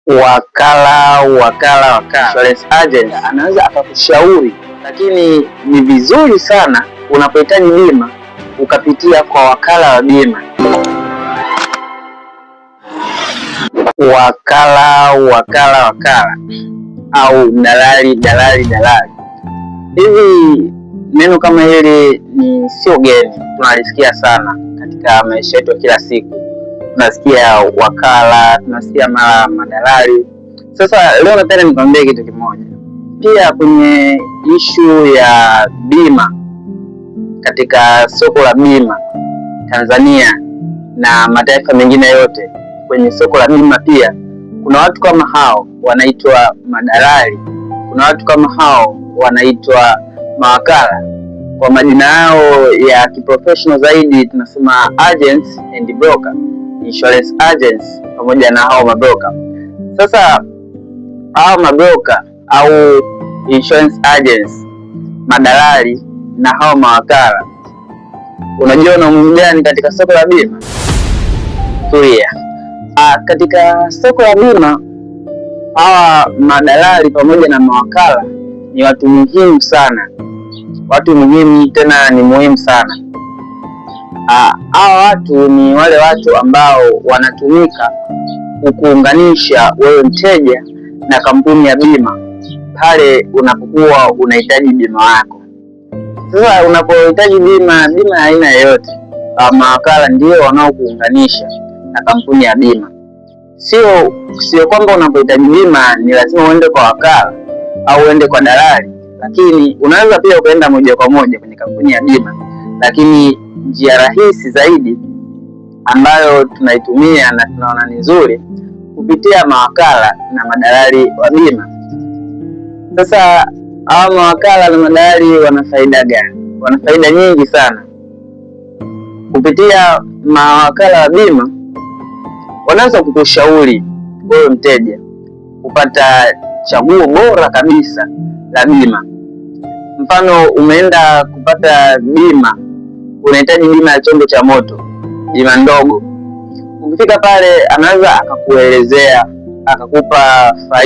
Wakala insurance agent anaweza akakushauri, lakini ni vizuri sana unapohitaji bima ukapitia kwa wakala wa bima. Wakala au dalali. Hivi neno kama hili ni sio geni, tunalisikia sana katika maisha yetu ya kila siku. Tunasikia wakala, tunasikia mara madalali. Sasa leo nataka nikwambie kitu kimoja. Pia kwenye ishu ya bima, katika soko la bima Tanzania na mataifa mengine yote, kwenye soko la bima pia kuna watu kama hao wanaitwa madalali. Kuna watu kama hao wanaitwa mawakala. Kwa majina yao ya kiprofessional zaidi tunasema agents and broker, insurance agents pamoja na hao mabroker. Sasa hao mabroker au insurance agents, madalali na hao mawakala, unajua na umuhimu gani katika soko la bima? Tulia. Katika soko la bima hawa madalali pamoja na mawakala ni watu muhimu sana. Watu muhimu, tena ni muhimu sana. Hawa watu ni wale watu ambao wanatumika kukuunganisha wewe mteja na kampuni ya bima pale unapokuwa unahitaji bima yako. Sasa unapohitaji bima ya aina yoyote, mawakala ndio wanaokuunganisha na kampuni ya bima. Sio kwamba unapohitaji bima ni lazima uende kwa wakala au uende kwa dalali, lakini unaweza pia ukaenda moja kwa moja kwenye kampuni ya bima. Lakini njia rahisi zaidi ambayo tunaitumia na tunaona ni nzuri kupitia mawakala na madalali wa bima. Sasa hawa mawakala na madalali wana faida gani? Wana faida nyingi sana. Kupitia mawakala wa bima wanaweza kukushauri wewe mteja kupata chaguo bora kabisa la bima. Mfano, umeenda kupata bima, unahitaji bima ya chombo cha moto, bima ndogo. Ukifika pale anaweza akakuelezea, akakupa faida